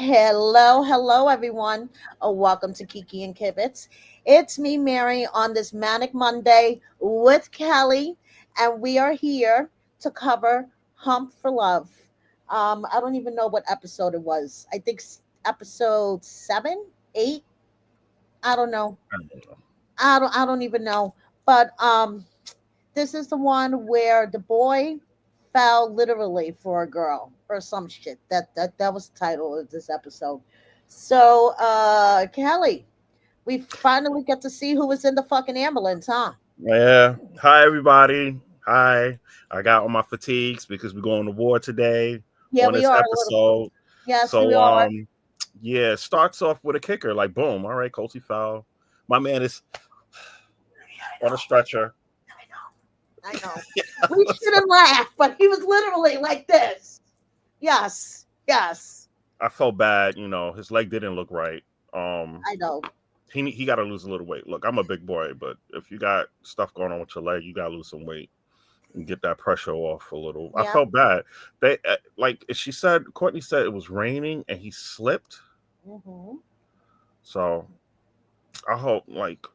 Hello, everyone. Welcome to Kiki and Kibits. It's me, Mary, on this Manic Monday with Kelly, and we are here to cover Hump for Love. I don't even know what episode it was. I think episode 7, 8. I don't know. I don't know. I don't even know. But this is the one where the boy fell literally for a girl or some shit. That was the title of this episode. So Kelly, we finally get to see who was in the fucking ambulance, huh? Yeah. Hi, everybody. Hi. I got on my fatigues because we're going to war today Yeah, on we this are a little. episode. Yes, we So, are. yeah, it starts off with a kicker. Like, boom. All right, Colty foul. My man is on a stretcher. I know. We shouldn't laugh, but he was literally like this. Yes, yes, I felt bad. His leg didn't look right. Um, I know. he got to lose a little weight. Look, I'm a big boy, but if you got stuff going on with your leg, you got to lose some weight and get that pressure off a little. I Yeah. felt bad. They like she said. Courtney said it was raining and he slipped. Hmm. So I hope,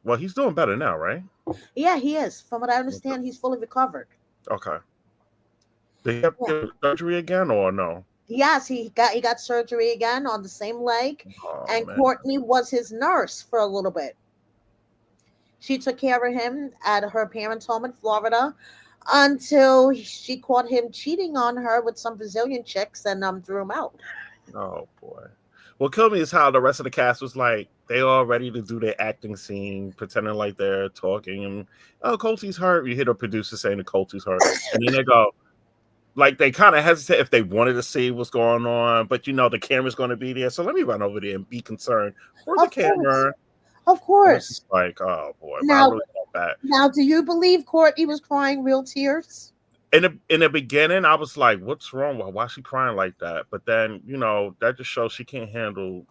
well, he's doing better now, right? Yeah, he is. From what I understand, he's fully recovered. Okay. Did he have Yeah. to get surgery again or no? Yes, he got surgery again on the same leg, Oh and man. Courtney was his nurse for a little bit. She took care of him at her parents' home in Florida until she caught him cheating on her with some Brazilian chicks and threw him out. Oh boy. What killed me is how the rest of the cast was like they all ready to do their acting scene, pretending like they're talking and oh Colty's hurt. You hear the producer saying the Colty's hurt, and then they go like they kind of hesitate if they wanted to see what's going on, but the camera's going to be there, so let me run over there and be concerned for the Of course, camera. of And it's course. just like, oh boy, but I Now, really felt bad. now, do you believe Courtney was crying real tears? In the beginning, I was like, what's wrong? Why is she crying like that? But then, that just shows she can't handle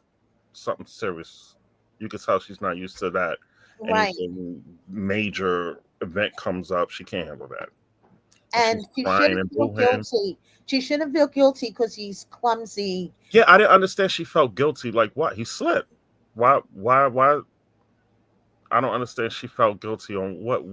something serious. You can tell she's not used to that. Right. Anything major event comes up, she can't handle that. And And she's she crying shouldn't and feel booing. guilty. She shouldn't feel guilty because he's clumsy. Yeah, I didn't understand she felt guilty. Like what? He slipped. Why I don't understand she felt guilty on what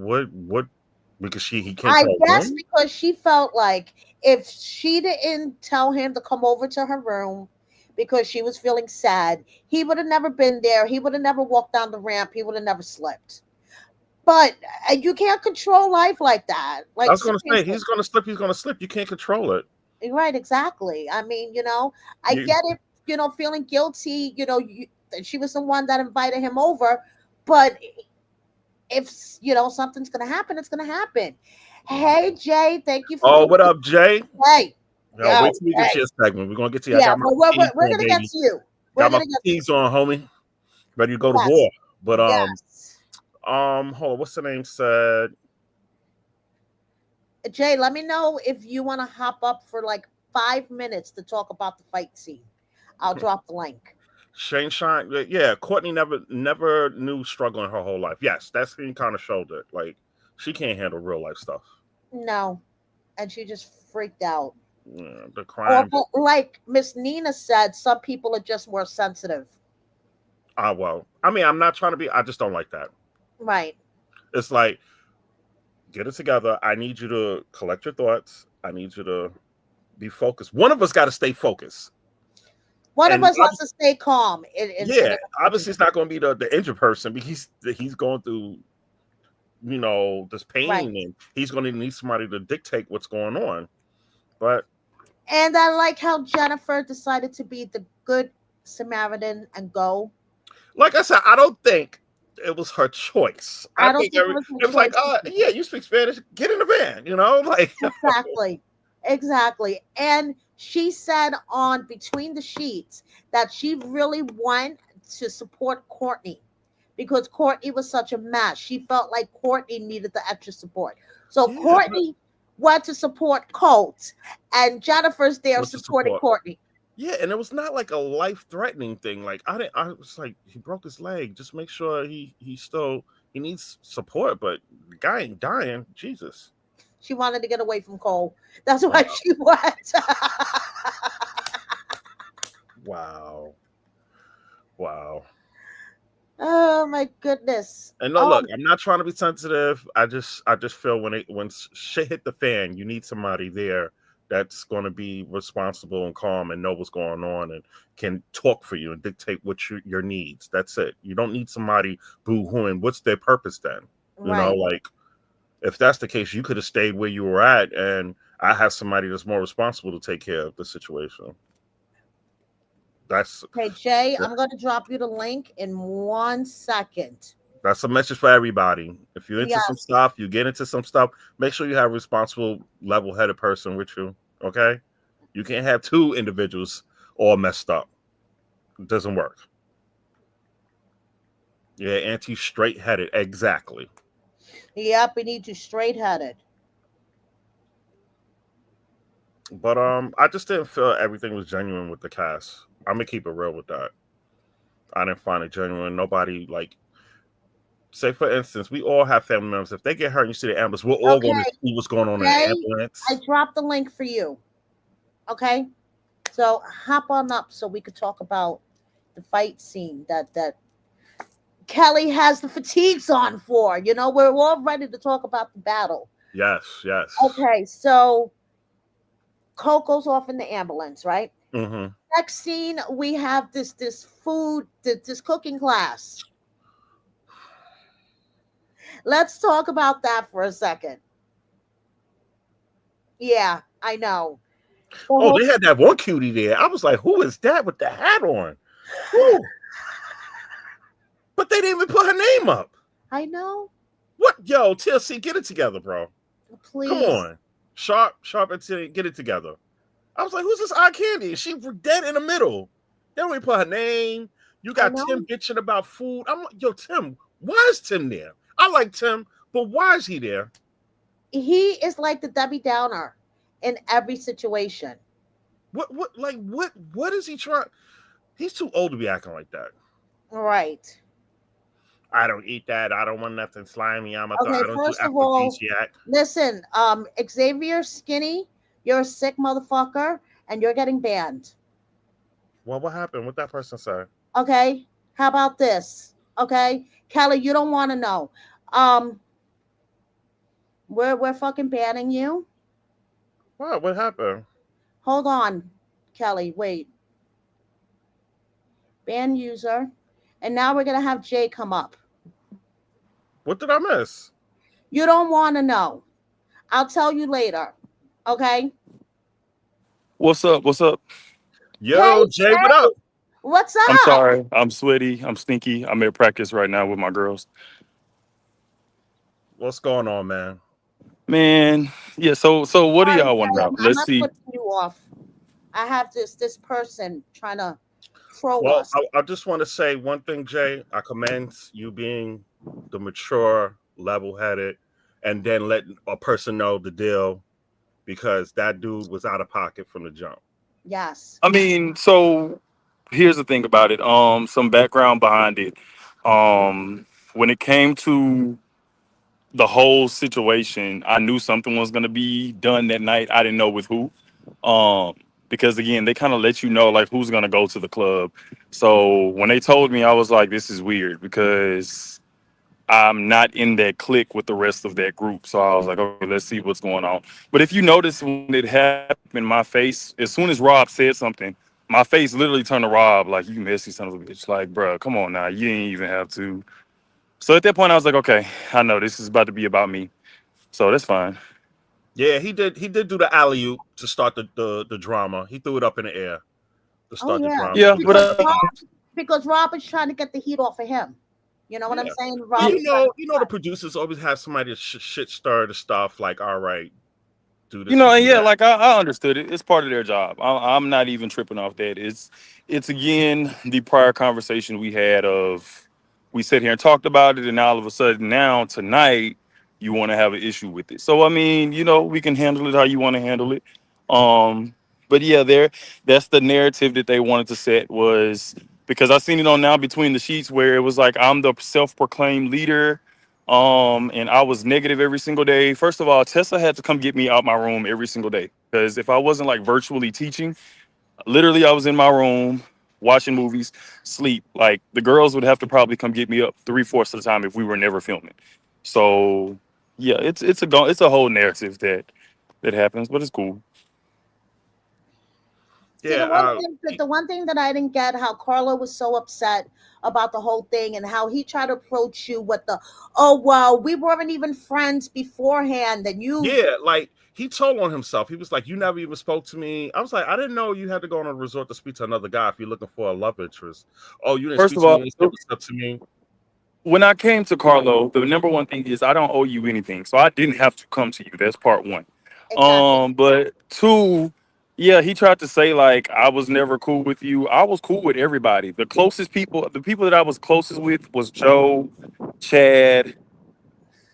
because he came I to her guess room? because she felt like if she didn't tell him to come over to her room because she was feeling sad, he would have never been there. He would have never walked down the ramp. He would have never slipped. But you can't control life like that. I Like, was gonna say seriously. he's gonna slip, he's gonna slip. You can't control it. Right, exactly. I mean, I You get it, feeling guilty, that she was the one that invited him over. But if, something's going to happen, it's going to happen. Hey, Jay, thank you for Oh, joining. what up, Jay? Hey, Yo, yo, wait till we get to hey. your segment. We're gonna get to you. I Yeah, got my but we're, we're, fatigues we're on, going to get baby. to you. We're Got going my to get to fatigues on, homie. Ready to go to Yes, war. But yes. hold on, what's the name said? Jay, let me know if you want to hop up for like 5 minutes to talk about the fight scene. I'll drop the link. Shane Shine. Yeah, Courtney never knew struggle in her whole life. Yes, that scene kind of showed it. Like she can't handle real life stuff. No, and she just freaked out. Yeah, the Or crime. like Miss Nina said, some people are just more sensitive. Well, I mean, I'm not trying to be. I just don't like that. Right. It's like get it together. I need you to collect your thoughts. I need you to be focused. One of us got to stay focused. One of And us has to stay calm in yeah, an obviously argument. it's not going to be the injured person because he's going through this Right. pain and he's going to need somebody to dictate what's going on. But And I like how Jennifer decided to be the good Samaritan and go. like I said, I don't think it was her choice. I I don't think think it was it a was like, choice. yeah, you speak Spanish, get in the van, like Exactly. Exactly. And she said on Between the Sheets that she really went to support Courtney because Courtney was such a mess. She felt like Courtney needed the extra support. So yeah, but Courtney went to support Colt, and Jennifer's there what's the supporting support? Courtney. Yeah, and it was not like a life threatening thing. Like I was like, he broke his leg. Just make sure he needs support, but the guy ain't dying. Jesus. She wanted to get away from Cole. That's Uh, why she went. Wow. Wow. Oh my goodness. And no, look, I'm not trying to be sensitive. I just feel when shit hit the fan, you need somebody there that's going to be responsible and calm and know what's going on and can talk for you and dictate what your needs. That's it. You don't need somebody boo-hooing. What's their purpose then? Right. Like if that's the case, you could have stayed where you were at, and I have somebody that's more responsible to take care of the situation. That's Okay, Jay, I'm going to drop you the link in 1 second. That's a message for everybody. If you're into some Yes. stuff, you get into some stuff, make sure you have a responsible, level headed person with you. Okay? You can't have two individuals all messed up. It doesn't work. Yeah, anti straight headed. Exactly. Yep, we need you straight headed. But I just didn't feel everything was genuine with the cast. I'm gonna keep it real with that. I didn't find it genuine. Nobody like say for instance, we all have family members. If they get hurt and you see the ambulance, we're all going to Okay, see what's going on in the Jay, I ambulance. dropped the link for you. Okay? So hop on up so we could talk about the fight scene that Kelly has the fatigues on for. We're all ready to talk about the battle. Yes, yes. Okay, so Coco's off in the ambulance, right? Mm-hmm. Next scene, we have this food, this cooking class. Let's talk about that for a second. Yeah, I know. The Oh, whole- they had that one cutie there. I was like, who is that with the hat on? Who? But they didn't even put her name up. I know. What? Yo, TLC, get it together, bro. Come Please. on. Sharp, and get it together. I was like, who's this eye candy? She dead in the middle. They don't even put her name. You I got know. Tim bitching about food. I'm like, yo, Tim, why is Tim there? I like Tim, but why is he there? He is like the Debbie Downer in every situation. What is he trying? He's too old to be acting like that. Right. I don't eat that. I don't want nothing slimy. I Okay, don't do first of all, aphrodisiac. listen, Xavier Skinny, you're a sick motherfucker and you're getting banned. Well, what happened? What that person say? Okay? How about this? Okay? Kelly, you don't want to know. Um, we're fucking banning you. What happened? Hold on, Kelly. Wait. Ban user. And now we're gonna have Jay come up. What did I miss? You don't want to know. I'll tell you later. Okay? What's up? What's up? Hey, Yo, Jay, what Jay, up? what's I'm up? sorry. I'm sweaty. I'm stinky. I'm at practice right now with my girls. What's going on, man? Man, yeah. So what do Sorry, y'all want Jay, about? I'm Let's not see. putting you off. I have this person trying to troll Well, us. I just want to say one thing, Jay. I commend you being the mature, level-headed, and then letting a person know the deal because that dude was out of pocket from the jump. Yes. I mean, so here's the thing about it. Some background behind it. When it came to the whole situation, I knew something was gonna be done that night. I didn't know with who. Um, because again, they kind of let you know like who's gonna go to the club. So when they told me, I was like, this is weird because I'm not in that clique with the rest of that group. So I was like, okay, let's see what's going on. But if you notice when it happened, my face, as soon as Rob said something, my face literally turned to Rob like, you messy son of a bitch. Like, bro, come on now. You ain't even have to. So at that point, I was like, okay, I know this is about to be about me. So that's fine. Yeah, he did. He did do the alley oop to start the drama. He threw it up in the air to Oh start the yeah. drama. Yeah, He but did Because that Rob, part. because Rob is trying to get the heat off of him. You know what I'm Yeah. saying? Well, Rob is trying to the producers always have somebody to shit stir the stuff. Like, all right, do you this know, and and do yeah, that. like I understood it. It's part of their job. I'm not even tripping off that. It's again the prior conversation we had of we sat here and talked about it, and all of a sudden now tonight you want to have an issue with it. So I mean, we can handle it how you want to handle it. Um, but yeah, that's the narrative that they wanted to set was because I seen it on Now Between the Sheets where it was like I'm the self-proclaimed leader. And I was negative every single day. First of all, Tessa had to come get me out my room every single day because if I wasn't like virtually teaching, literally I was in my room. watching movies, sleep. Like the girls would have to probably come get me up 3/4 of the time if we were never filming. So yeah, it's a whole narrative that happens, but it's cool. See, Yeah, the one thing that I didn't get how Carlo was so upset about the whole thing and how he tried to approach you with the, oh well, we weren't even friends beforehand, and you yeah, like he told on himself. He was like, "You never even spoke to me." I was like, "I didn't know you had to go on a resort to speak to another guy if you're looking for a love interest." Oh, you didn't First speak of to me. all, You didn't say what's up to me. when I came to Carlo, the number one thing is I don't owe you anything, so I didn't have to come to you. That's part one. exactly. But two, yeah, he tried to say like I was never cool with you. I was cool with everybody. The closest people, the people that I was closest with was Joe, Chad,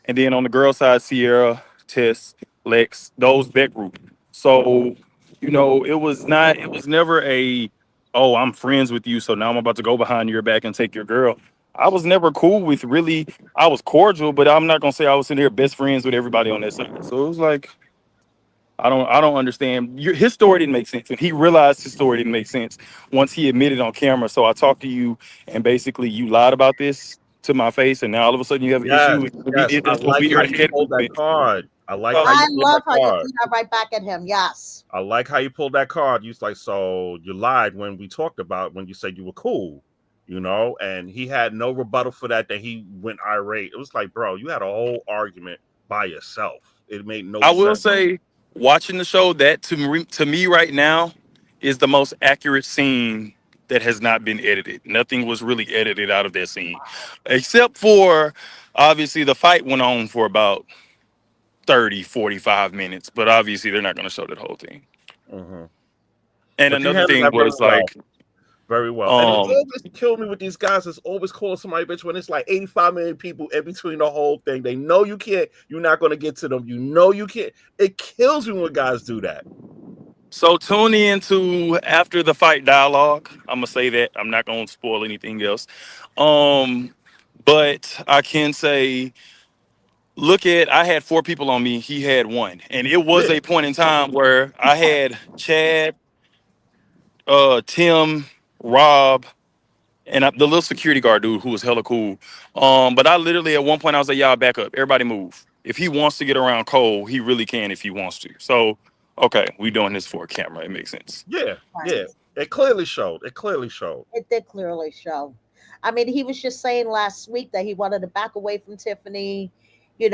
and then on the girl side, Sierra, Tess, Lex, those that group. So, it was never a, oh, I'm friends with you, so now I'm about to go behind your back and take your girl. I was never cool with really, I was cordial, but I'm not gonna say I was sitting here best friends with everybody on that side. So it was like, I don't understand. His story didn't make sense, and he realized his story didn't make sense once he admitted on camera. So I talked to you, and basically you lied about this to my face, and now all of a sudden you have an Yes, issue. And we yes. did I this like how weird you head pulled that movement. card. I like how So you I pulled that love how you card. threw that right back at him. Yes. I like how you pulled that card. You was like, so you lied when we talked about when you said you were cool, and he had no rebuttal for that. That he went irate. It was like, bro, you had a whole argument by yourself. It made no I will sense. say, watching the show, that to me right now is the most accurate scene that has not been edited. Nothing was really edited out of that scene, except for obviously the fight went on for about 30, 45 minutes, but obviously they're not going to show that whole thing. Hmm. And But you another handled thing that very was well. like, Very well. And it um, always killed me with these guys that's always calling somebody bitch when it's like 85 million people in between the whole thing. They know you can't, you're not going to get to them. You know you can't. It kills me when guys do that. so tune into after the fight dialogue. I'm gonna say that I'm not gonna spoil anything else. Um, but I can say, look at, I had four people on me. He had one, and it was Yeah. a point in time where I had Chad, Tim, Rob, and the little security guard dude who was hella cool. But I literally at one point I was like, y'all back up, everybody move. If he wants to get around Cole, he really can if he wants to. So, okay, we doing this for a camera. It makes sense. Yeah. Right. Yeah. It clearly showed. It clearly showed. It did clearly show. I mean, he was just saying last week that he wanted to back away from Tiffany. He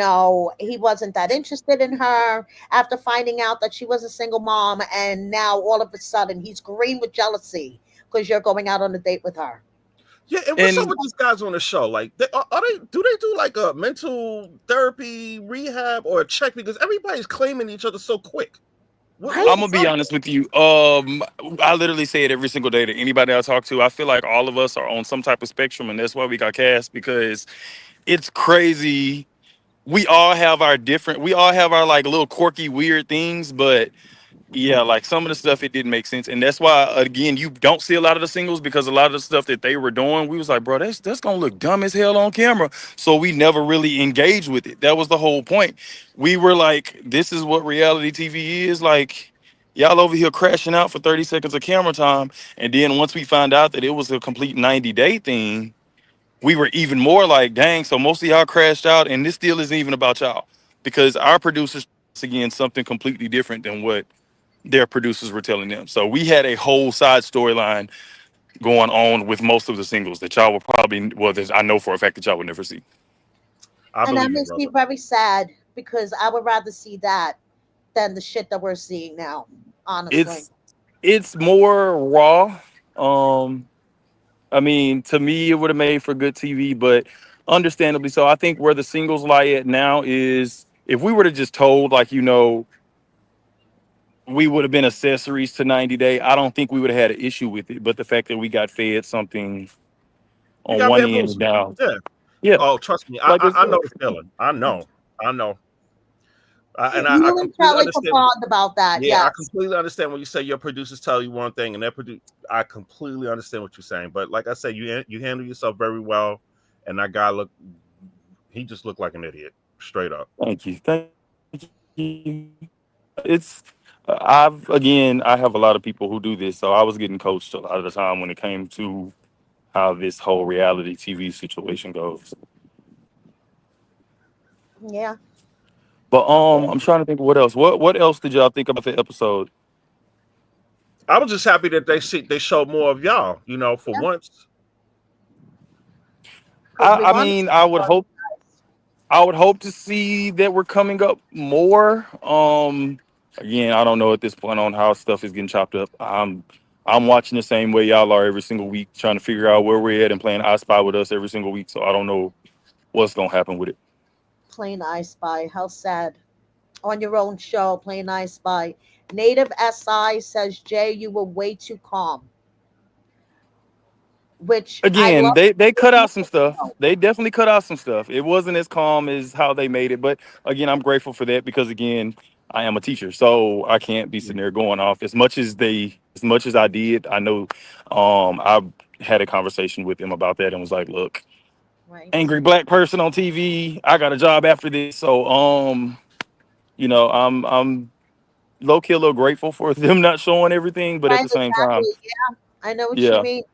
wasn't that interested in her after finding out that she was a single mom, and now all of a sudden he's green with jealousy because you're going out on a date with her. Yeah. And what's up And with these guys on the show? Like, are they, do they do like a mental therapy rehab or a check? Because everybody's claiming each other so quick. I'm Right? gonna be honest with you. I literally say it every single day to anybody I talk to. I feel like all of us are on some type of spectrum, and that's why we got cast, because it's crazy. We all have our like little quirky, weird things, but yeah, like some of the stuff it didn't make sense, and that's why again you don't see a lot of the singles, because a lot of the stuff that they were doing, we was like, bro, that's gonna look dumb as hell on camera. So we never really engaged with it. That was the whole point. We were like, this is what reality TV is like. Y'all over here crashing out for 30 seconds of camera time, and then once we found out that it was a complete 90-day thing, we were even more like, dang. So most of y'all crashed out, and this still isn't even about y'all, because our producers again something completely different than what their producers were telling them. So we had a whole side storyline going on with most of the singles that y'all will probably, well, I know for a fact that y'all would never see. I And that believe you, makes me brother. very sad because I would rather see that than the shit that we're seeing now, honestly. It's it's more raw. Um, I mean, to me, it would have made for good TV, but understandably so. I think where the singles lie at now is if we were to just told, like, we would have been accessories to 90 Day, I don't think we would have had an issue with it. But the fact that we got fed something You on got one end and bamboozled. down, Yeah. yeah, Oh, trust me. like it's I know the feeling. I know. I know. I You and completely Kelly could understand. bond about that, Yeah, I yes. completely understand when you say your producers tell you one thing and their I completely understand what you're saying. But like I said, you handle yourself very well, and that guy he just looked like an idiot, straight up. thank you. Thank you. It's, I have a lot of people who do this, so I was getting coached a lot of the time when it came to how this whole reality TV situation goes. Yeah. But I'm trying to think of what else. What else did y'all think about the episode? I was just happy that they showed more of y'all. You know, for Yeah. once. Because we I want mean, I would hope to see that we're coming up more. Again, I don't know at this point on how stuff is getting chopped up. I'm watching the same way y'all are every single week, trying to figure out where we're at and playing I Spy with us every single week. So I don't know what's gonna happen with it. plain I Spy. How sad. On your own show, plain I Spy. Native SI says, Jay, you were way too calm, which I Again, love. they cut More out some stuff. They definitely cut out some stuff. It wasn't as calm as how they made it, but again, I'm grateful for that because again, I am a teacher, so I can't be sitting there going off as much as I did. I know, I had a conversation with them about that and was like, look, right. angry black person on TV. I got a job after this, so I'm low key a little grateful for them not showing everything, but at Right, the same time, exactly. Yeah, I know what you yeah. mean.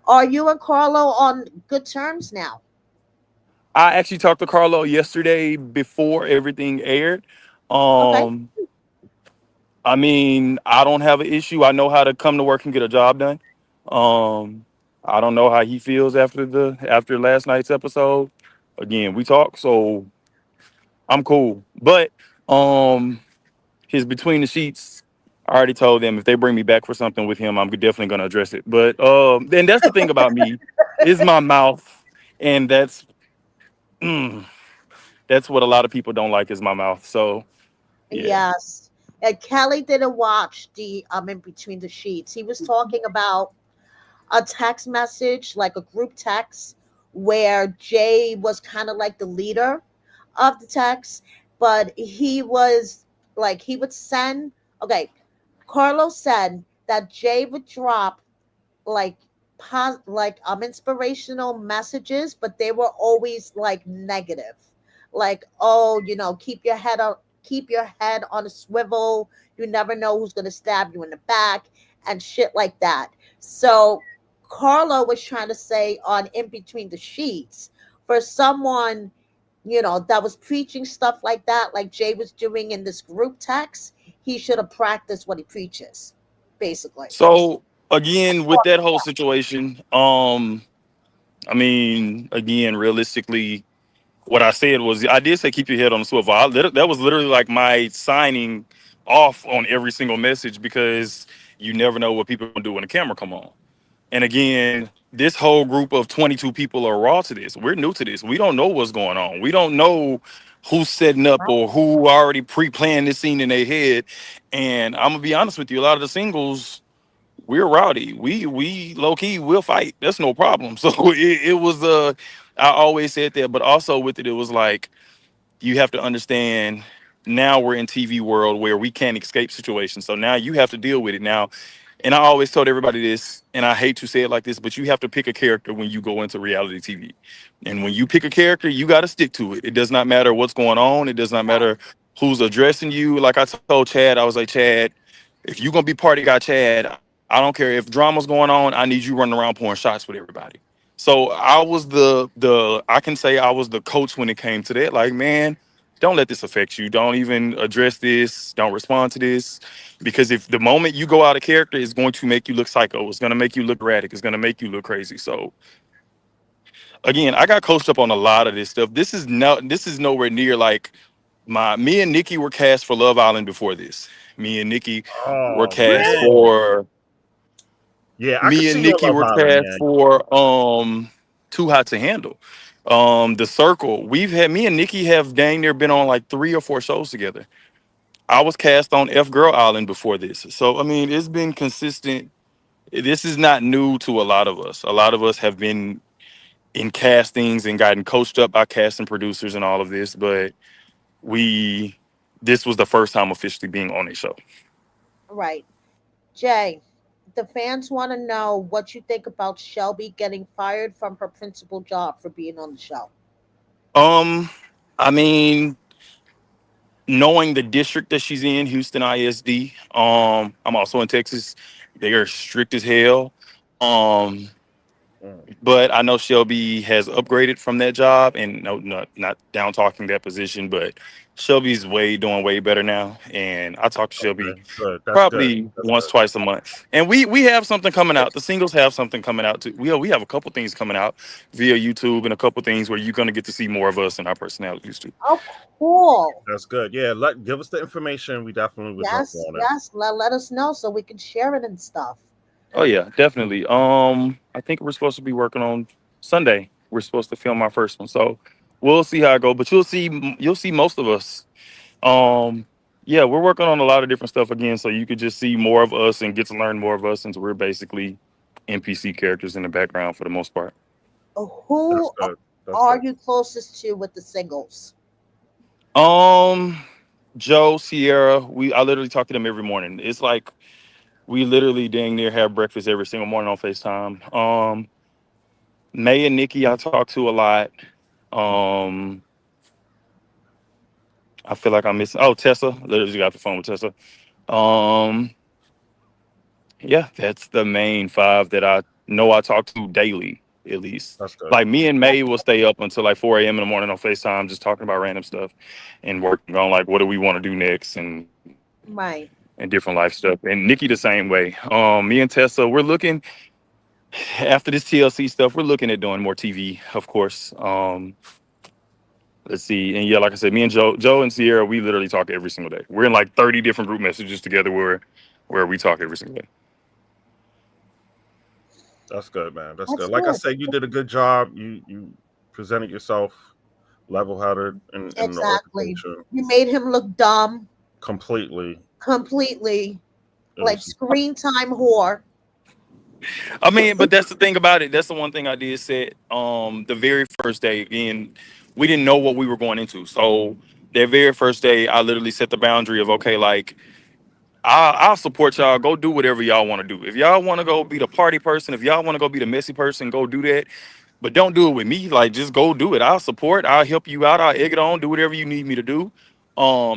Are you and Carlo on good terms now? I actually talked to Carlo yesterday before everything aired. Okay. Um, I mean, I don't have an issue. I know how to come to work and get a job done. Um, I don't know how he feels after last night's episode. Again, we talk, so I'm cool. But um, his between the sheets. I already told them if they bring me back for something with him, I'm definitely gonna address it. But and that's the thing about me is my mouth, and mm, that's what a lot of people don't like is my mouth. So yeah. Yes. And Kelly didn't watch the in between the sheets. He was talking about a text message, like a group text, where Jay was kind of like the leader of the text, but he was like he would send. Okay, Carlos said that Jay would drop like like inspirational messages, but they were always like negative, like, oh, keep your head on a swivel, you never know who's going to stab you in the back and shit like that. So Carlo was trying to say on in between the sheets, for someone, that was preaching stuff like that, like Jay was doing in this group text, he should have practiced what he preaches, basically. So again, with that whole situation, I mean, again, realistically, what I said was I did say keep your head on the swivel. That was literally like my signing off on every single message because you never know what people are gonna do when the camera come on. And again, this whole group of 22 people are raw to this. We're new to this. We don't know what's going on. We don't know who's setting up or who already pre-planned this scene in their head. And I'm gonna be honest with you, a lot of the singles, we're rowdy. We low key will fight. That's no problem. So it was I always said that, but also with it, it was like you have to understand now we're in TV world where we can't escape situations. So now you have to deal with it now. And I always told everybody this, and I hate to say it like this, but you have to pick a character when you go into reality TV. And when you pick a character, you got to stick to it. It does not matter what's going on. It does not matter who's addressing you. Like I told Chad, I was like, Chad, if you're gonna be party guy, Chad, I don't care if drama's going on. I need you running around pouring shots with everybody. So I was the I can say I was the coach when it came to that. Like, man, don't let this affect you. Don't even address this. Don't respond to this. Because if the moment you go out of character, it's going to make you look psycho. It's going to make you look erratic. It's going to make you look crazy. So again, I got coached up on a lot of this stuff. This is nowhere near like me and Nikki were cast for Love Island before this. Me and Nikki were Oh cast Really? man, for yeah, I could me and see your Nikki Love were Island, cast man. for Too Hot to Handle. The Circle. We've had me and Nikki have dang near been on like 3 or 4 shows together. I was cast on F Girl Island before this. So I mean it's been consistent. This is not new to a lot of us. A lot of us have been in castings and gotten coached up by casting producers and all of this, but we this was the first time officially being on a show. Right. Jay, the fans want to know what you think about Shelby getting fired from her principal job for being on the show. Um, I mean, knowing the district that she's in, Houston ISD. I'm also in Texas. They are strict as hell. Um, Mm. but I know Shelby has upgraded from that job, and no, not down talking that position, but Shelby's doing way better now. And I talk to Shelby Okay, good. That's good. probably That's once, good. twice a month. And we have something coming out. The singles have something coming out too. We have a couple things coming out via YouTube and a couple things where you're gonna get to see more of us and our personalities too. Oh, cool. That's good. Yeah, give us the information. We definitely would jump Yes, on it. yes. Let us know so we can share it and stuff. Oh yeah, definitely. I think we're supposed to be working on Sunday. We're supposed to film our first one, so we'll see how it goes. But you'll see most of us. Um, yeah, we're working on a lot of different stuff again, so you could just see more of us and get to learn more of us, since we're basically NPC characters in the background for the most part. That's Who good. That's are good. you closest to with the singles? Um, Joe, Sierra, I literally talk to them every morning. It's like we literally dang near have breakfast every single morning on FaceTime. May and Nikki, I talk to a lot. Um, I feel like I'm missing. Oh, Tessa. Literally just got the phone with Tessa. Um, yeah, that's the main five that I know I talk to daily, at least. That's good. Like me and May will stay up until like 4 a.m. in the morning on FaceTime, just talking about random stuff and working on like what do we want to do next Right. and different life stuff. And Nikki the same way. Me and Tessa, we're looking after this TLC stuff. We're looking at doing more TV, of course. Let's see. And yeah, like I said, me and Joe and Sierra, we literally talk every single day. We're in like 30 different group messages together where we talk every single day. That's good, man. That's That's good. Like I good. said, you did a good job. You presented yourself level headed in the Exactly. organization You made him look dumb, completely. completely It like was screen time whore. I mean, but that's the thing about it. That's the one thing I did say. The very first day, again, we didn't know what we were going into. So that very first day, I literally set the boundary of okay, like I'll support y'all. Go do whatever y'all want to do. If y'all want to go be the party person, if y'all want to go be the messy person, go do that. But don't do it with me. Like just go do it. I'll support. I'll help you out. I'll egg it on. Do whatever you need me to do.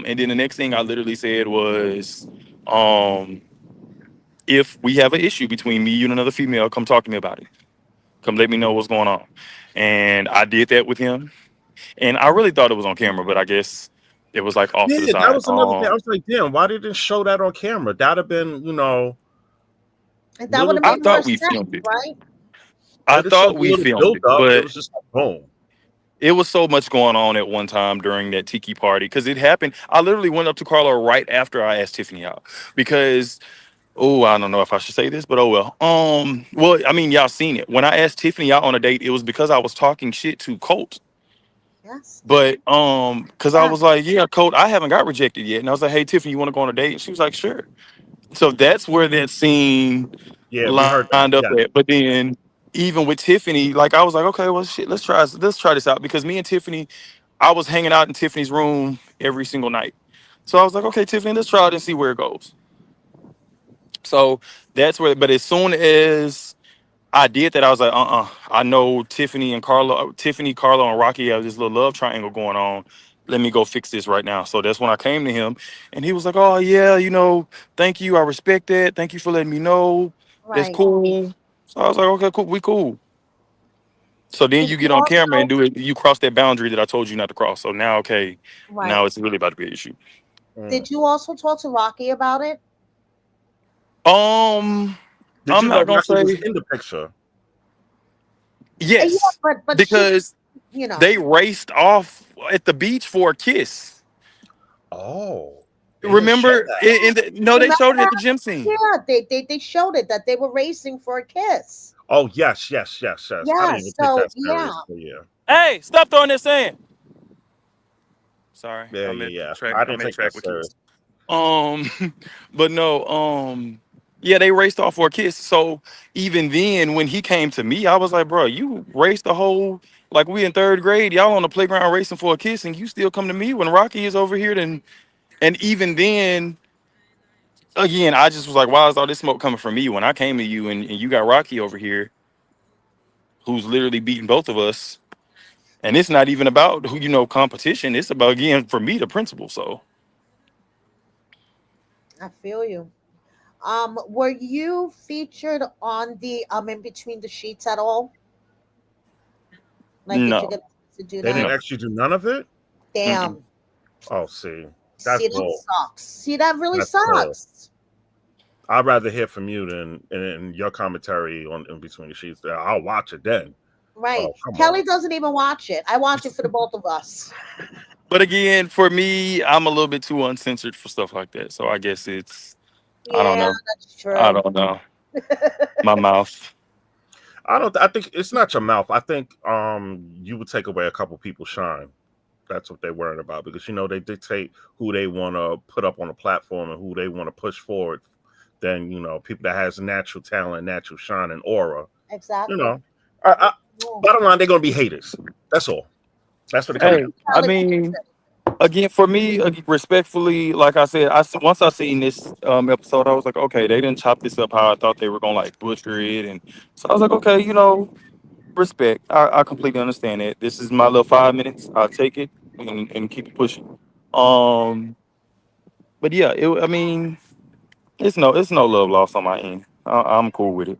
And then the next thing I literally said was, um, if we have an issue between me and another female, come talk to me about it. Come let me know what's going on. And I did that with him. And I really thought it was on camera, but I guess it was like off to the yeah. That side. was another thing. I was like, damn, why didn't show that on camera? That'd have been, And that would little. have I made more thought we sense, filmed it. right? I It'd have showed thought a we little filmed build it, up. It but was just like boom. it was so much going on at one time during that tiki party because it happened. I literally went up to Carla right after I asked Tiffany out because I don't know if I should say this, but oh well. Well, I mean, y'all seen it. When I asked Tiffany out on a date, it was because I was talking shit to Colt. Yes. But because I Yeah. was like, yeah, Colt, I haven't got rejected yet. And I was like, hey Tiffany, you want to go on a date? And she was like, sure. So that's where that scene Yeah, we heard lined that. up Yeah. at. But then even with Tiffany, like I was like, okay, well shit, let's try this out. Because me and Tiffany, I was hanging out in Tiffany's room every single night. So I was like, okay, Tiffany, let's try it and see where it goes. So that's where, but as soon as I did that, I was like, I know Tiffany, Carlo, and Rocky have this little love triangle going on. Let me go fix this right now. So that's when I came to him, and he was like, oh yeah, thank you, I respect that. Thank you for letting me know. That's Right. cool. So I was like, okay, cool, we cool. So then Did you you get on camera and also do it. You cross that boundary that I told you not to cross. So now, okay, right? now it's really about to be an issue. Mm. Did you also talk to Rocky about it? Um, Did I'm you know not gonna Rocky was say in the picture? Yeah, yes but she, because you know, they raced off at the beach for a kiss. Oh, they didn't show Remember? that. No, they remember showed it at that? the gym scene. Yeah, they showed it that they were racing for a kiss. Oh yes, yes, yes, yes. I Yeah. didn't even take So that yeah. serious. But yeah, Hey, stop throwing that sand. Sorry, yeah, I'm yeah, at yeah. track. I I'm didn't at take that track with serious. kids. Um, but no. Yeah, they raced off for a kiss. So even then, when he came to me, I was like, bro, you raced the whole like we in third grade. Y'all on the playground racing for a kiss, and you still come to me when Rocky is over here. And even then, again, I just was like, why is all this smoke coming from me when I came to you and you got Rocky over here, who's literally beating both of us. And it's not even about who competition. It's about again for me the principal. So I feel you. Were you featured on the In Between the Sheets at all? Like, did you No, get to do They didn't that? no. actually do none of it. Mm-mm. Damn. Oh, see, that's See, that bull. sucks. See, that really That's bull. sucks. I'd rather hear from you than in your commentary on in between the sheets. I'll watch it then. Right. Oh, come Kelly on. doesn't even watch it. I watch it for the both of us. But again, for me, I'm a little bit too uncensored for stuff like that. So I guess it's, I don't Yeah, know. that's I true. don't know. My mouth. I don't. I think it's not your mouth. I think you would take away a couple people's shine. That's what they're worried about because they dictate who they want to put up on a platform and who they want to push forward. Then people that has natural talent, natural shine, and aura. You Exactly. know, I, Yeah. bottom line, they're gonna be haters. That's all. That's what it comes Hey, down. I Kelly, mean, again, for me, respectfully, like I said, once I seen this episode, I was like, okay, they didn't chop this up how I thought they were gonna like butcher it, and so I was like, okay, respect. I completely understand it. This is my little 5 minutes. I'll take it and keep it pushing. Um, but yeah, I mean, it's no love lost on my end. I'm cool with it.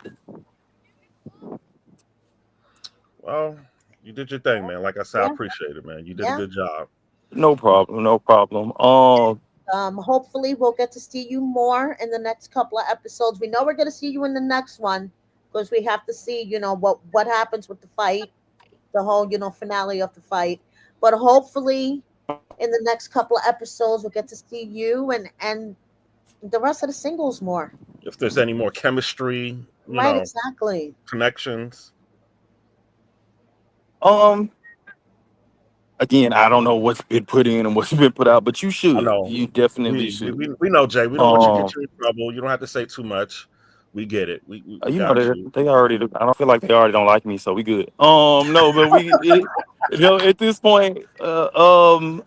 Well, you did your thing, man. Like I said, I yeah, appreciate it, man. You did a yeah. good job. No problem. No problem. Hopefully we'll get to see you more in the next couple of episodes. We know we're gonna see you in the next one because we have to see, what happens with the fight, the whole, finale of the fight. But hopefully in the next couple of episodes we'll get to see you and the rest of the singles more. If there's any more chemistry, Right, exactly. connections. Um, again, I don't know what's been put in and what's been put out, but you I should. know You definitely we should. we know Jay. We don't want you to Um, get you in trouble. You don't have to say too much. We get it. We you know got that you. they already. I don't feel like they already don't like me, so we good. No, but at this point,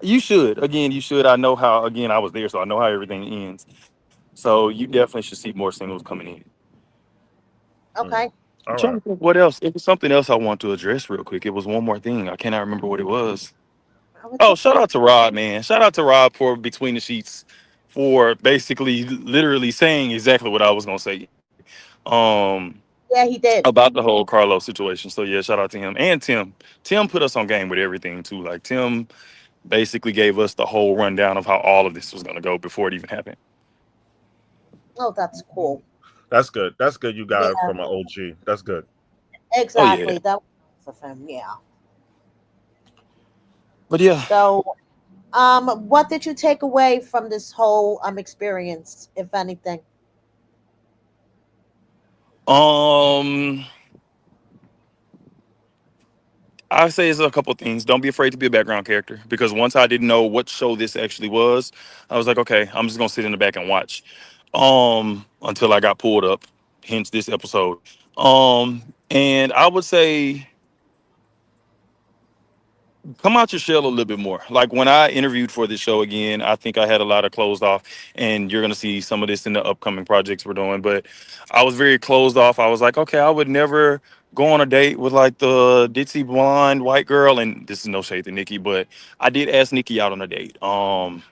you should. Again, you should. I know how. Again, I was there, so I know how everything ends. So you definitely should see more singles coming in. Mm. Okay. I'm All trying right. to think what else. It was something else I want to address real quick. It was one more thing. I cannot remember what it was. Oh, it's Oh, shout okay. out to Rod, man. Shout out to Rod for Between the Sheets for basically literally saying exactly what I was gonna say. Yeah, he did. About the whole Carlos situation. So yeah, shout out to him. And Tim. Tim put us on game with everything too. Like Tim basically gave us the whole rundown of how all of this was gonna go before it even happened. Oh, that's cool. That's good. That's good. You got it Yeah, from an OG. That's good. Oh yeah. exactly. That was nice of him. Yeah. But yeah. So, what did you take away from this whole experience, if anything? Um I say it's a couple things. Don't be afraid to be a background character because once I didn't know what show this actually was, I was like, okay, I'm just gonna sit in the back and watch. Until I got pulled up, hence this episode. And I would say come out your shell a little bit more. Like when I interviewed for this show again, I think I had a lot of closed off, and you're gonna see some of this in the upcoming projects we're doing. But I was very closed off. I was like, okay, I would never go on a date with like the ditzy blonde white girl, and this is no shade to Nikki, but I did ask Nikki out on a date.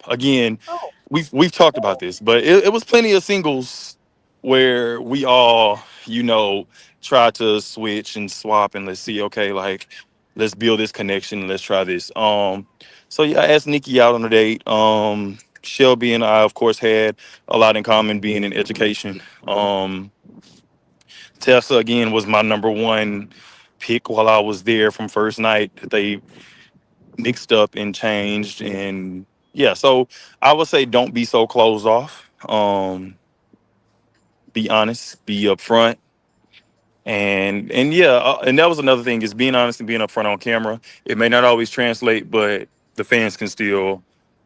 Again, Oh, we've talked about this, but it was plenty of singles where we all, try to switch and swap and let's see, okay, like let's build this connection. Let's try this. So yeah, I asked Nikki out on a date. Shelby and I, of course, had a lot in common being in education. Tessa again was my number one pick while I was there from first night. They mixed up and changed, and yeah. So I would say don't be so closed off. Be honest. Be upfront. And yeah, and that was another thing is being honest and being upfront on camera. It may not always translate, but the fans can still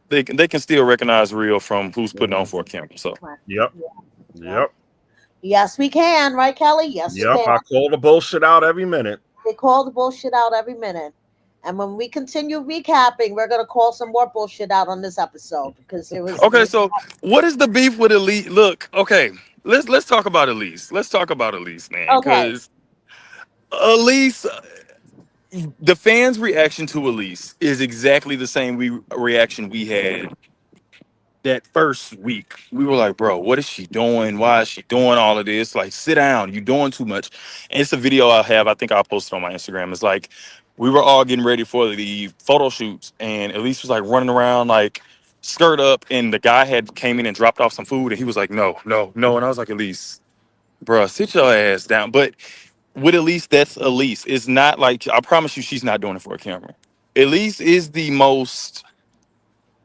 they can still recognize real from who's putting on Mhm. for a camera. So right. Yep. Yeah, yeah. Yep. Yes, we can, right, Kelly? Yes, we Yep. can. I call the bullshit out every minute. They call the bullshit out every minute. And when we continue recapping, we're gonna call some more bullshit out on this episode because it okay, was so what is the beef with Elise? Look, okay, let's talk about Elise. Let's talk about Elise, man, okay. because Elise, the fans' reaction to Elise is exactly the same reaction we had that first week, we were like, bro, what is she doing? Why is she doing all of this? Like, sit down. You're doing too much. And it's a video I have. I think I'll post it on my Instagram. It's like we were all getting ready for the photo shoots, and Elise was like running around like skirt up, and the guy had came in and dropped off some food, and he was like, no, no, no. And I was like, Elise, bro, sit your ass down. But with Elise, that's Elise. It's not like, I promise you, she's not doing it for a camera. Elise is the most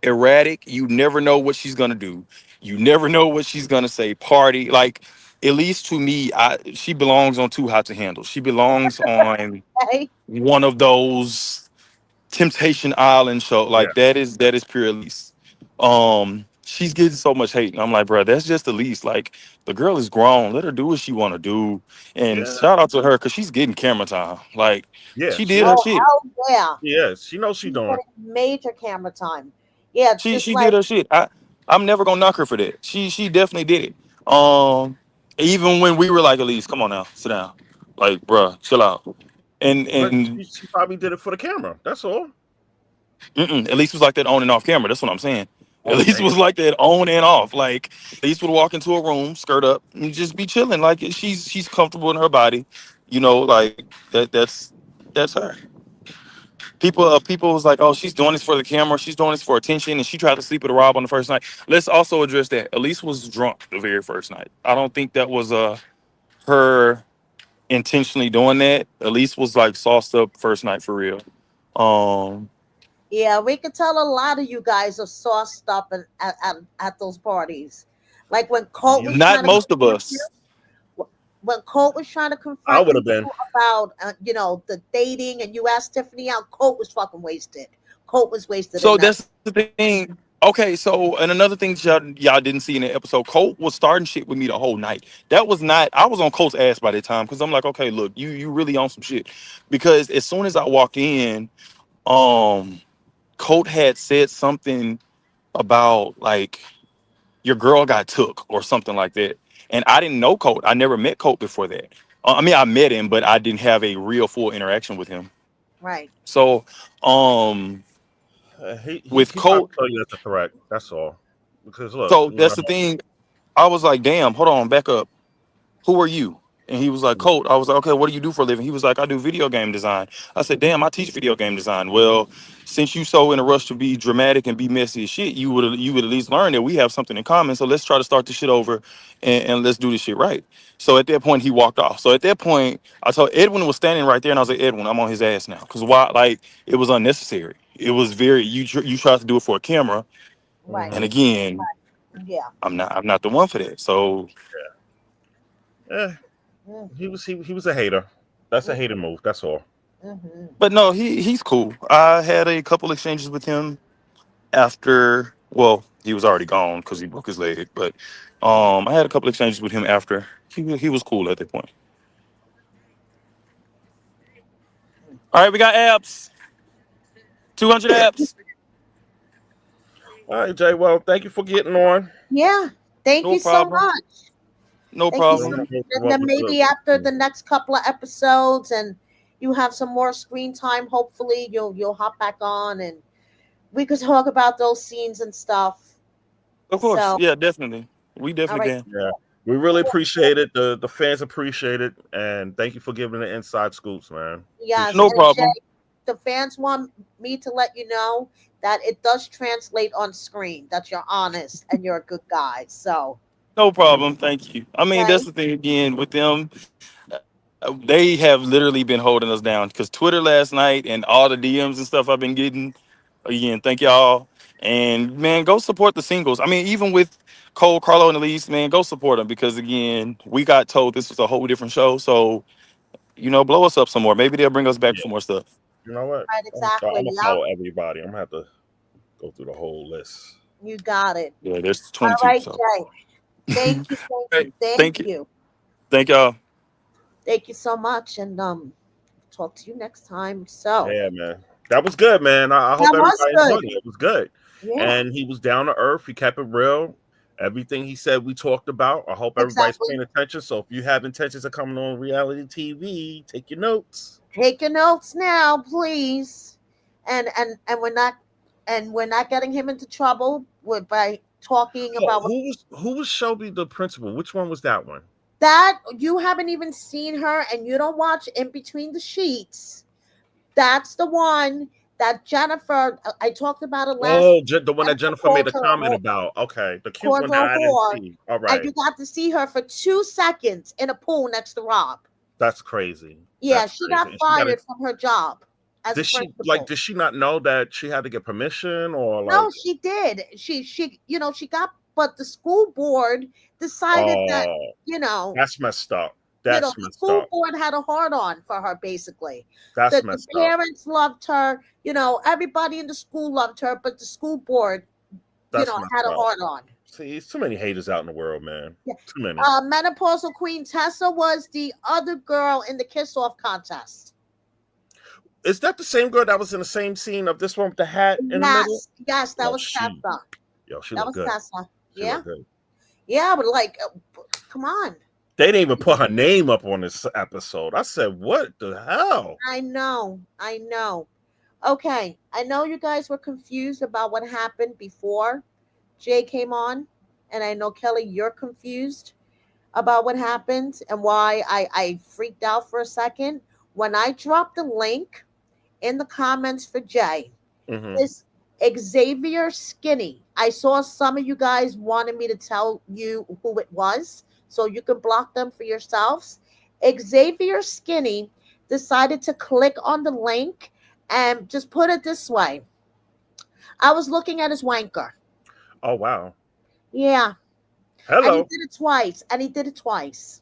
erratic. You never know what she's gonna do. You never know what she's gonna say. Party, like at least to me, she belongs on Too Hot to Handle. She belongs on Okay. one of those Temptation Island show. Yeah, Like that is pure Elise. She's getting so much hate, and I'm like, bro, that's just Elise. Like the girl is grown. Let her do what she want to do. And yeah, shout out to her because she's getting camera time. Like yeah. she She did her Oh, shit. hell yeah. yeah, she knows she She's doing. getting major camera time. Yeah, She just she did like, her shit. I'm never gonna knock her for that. She definitely did it. Even when we were like, Elise, come on now, sit down. Like, bruh, chill out. But And she probably did it for the camera. That's all. Elise was like that on and off camera. That's what I'm saying. Oh Elise damn. was like that on and off. Like Elise would walk into a room, skirt up, and just be chilling. Like she's comfortable in her body. Like that's her. People was like, oh, she's doing this for the camera, she's doing this for attention, and she tried to sleep with Rob on the first night. Let's also address that Elise was drunk the very first night. I don't think that was her intentionally doing that. Elise was like sauced up first night for real. um yeah, we could tell a lot of you guys are sauced up at those parties. Like when Colt You, was Not trying to most of confront you, us. when Colt was trying to I confront would you have been. about, the dating, and you asked Tiffany out, Colt was fucking wasted. Colt was wasted in So that. that's the thing. Okay, so and another thing that y'all didn't see in the episode, Colt was starting shit with me the whole night. That was not. I was on Colt's ass by that time because I'm like, okay, look, you really on some shit. Because as soon as I walked in, um, Colt had said something about like your girl got took or something like that, and I didn't know Colt. I never met Colt before that. I mean, I met him, but I didn't have a real full interaction with him. Right. So, um, with He probably Colt. saw you as a threat. That's all. Because look, So that's the thing. I was like, damn, hold on, back up. Who are you? And he was like, Colt. I was like, okay, what do you do for a living? He was like, I do video game design. I said, damn, I teach video game design. Well, since you so in a rush to be dramatic and be messy as shit, you would at least learn that we have something in common. So let's try to start this shit over and let's do this shit right. So at that point, he walked off. So at that point, I told Edwin was standing right there, and I was like, Edwin, I'm on his ass now. Because why? Like, it was unnecessary. It was very you tried to do it for a camera, Right. and hmm again, Yeah. I'm not the one for that. So, yeah, Mm, he was a hater. That's a hater move. That's all. mm-hmm. but no, he's cool. I had a couple exchanges with him after. Well, he was already gone because he broke his leg. But I had a couple exchanges with him after. He was cool at that point. All right, we got apps. 200 apps. All right, Jay. Well, thank you for getting on. Yeah. Thank No you so problem. much. No Thank you I so hope problem. much. you And then maybe after the next couple of episodes, and you have some more screen time, hopefully you'll hop back on, and we could talk about those scenes and stuff. Of course. So, Yeah, definitely. We all definitely right. can. Yeah, we really appreciate it. The fans appreciate it, and thank you for giving the inside scoops, man. Yes, No Appreciate it. and Jay, problem. the fans want me to let you know that it does translate on screen, that you're honest and you're a good guy. So, No problem. Thank you. I mean, okay. that's the thing again with them. They have literally been holding us down because Twitter last night and all the DMs and stuff I've been getting. Again, thank y'all. And man, go support the singles. I mean, even with Cole, Carlo, and Elise, man, go support them because again, we got told this was a whole different show. So, blow us up some more. Maybe they'll bring us back Yeah, for more stuff. you know what? Right, I'm exactly. gonna Yep, follow everybody. I'm gonna have to go through the whole list. you got it. Yeah, there's All 22. right, So, Jay. Thank you, thank you, hey, thank thank you. you. Thank y'all. Thank you so much. And talk to you next time. So, Yeah, man. That was good, man. I hope that was everybody good. enjoyed it. It was good. Yeah, And he was down to earth. He kept it real. Everything he said, we talked about. I hope everybody's exactly. paying attention. So if you have intentions of coming on reality TV, take your notes. Take your notes now, please. And we're not getting him into trouble with by talking Oh, about who was Shelby the principal? Which one was that one? that. You haven't even seen her, and you don't watch In Between the Sheets. That's the one that Jennifer. I talked about it last. Oh, the one that Jennifer Jennifer made a comment whore, about. Okay, the cute called one her that a I didn't whore, see. All and right, you got to see her for 2 seconds in a pool next to Rob. that's crazy. Yeah, That's she crazy. got And she got fired from her job as a Did she like? principal. Did she not know that she had to get permission or No, like? she did. She got, but the school board decided that, Oh, you know, that's messed up. That's the messed school up. board had a hard on for her, basically. That's The messed up. parents loved her, everybody in the school loved her, but the school board, That's messed had a up. hard on. See, it's too many haters out in the world, man. Yeah. Too many. Menopausal Queen Tessa was the other girl in the kiss off contest. Is that the same girl that was in the same scene of this one with the hat in the middle? Yes, that Yo, was Tessa. she That looked was good. Tessa. She Yeah. looked good. Yeah, but like, come on. They didn't even put her name up on this episode. I said, what the hell? I know. Okay, I know you guys were confused about what happened before Jay came on, and I know, Kelly, you're confused about what happened and why I freaked out for a second. When I dropped the link in the comments for Jay, Mm-hmm. this Xavier Skinny, I saw some of you guys wanted me to tell you who it was, so you can block them for yourselves. Xavier Skinny decided to click on the link, and just put it this way, I was looking at his wanker. Oh wow. Yeah. And he Hello. did it twice. And he did it twice.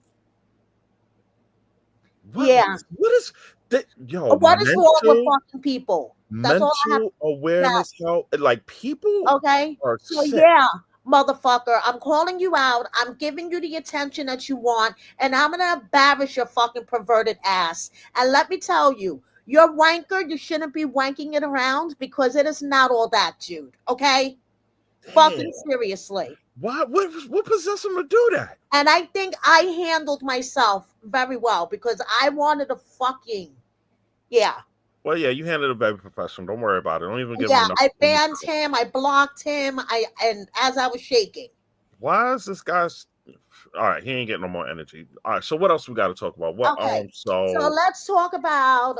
What Yeah. what is that? Yo, What is wrong with fucking people? That's all I have. mental awareness, how like people Okay. are So sick. yeah, motherfucker, I'm calling you out. I'm giving you the attention that you want, and I'm gonna embarrass your fucking perverted ass. And let me tell you, your wanker, you shouldn't be wanking it around, because it is not all that, Jude. Okay? Damn. Fucking seriously. Why? What possessed him to do that? And I think I handled myself very well, because I wanted to fucking, yeah. Well, yeah, you handled it very professional. Don't worry about it. Don't even give him Yeah, enough. I banned him. I blocked him. And as I was shaking. Why is this guy's? All right, he ain't getting no more energy. All right, so what else we got to talk about? What? Okay. So Let's talk about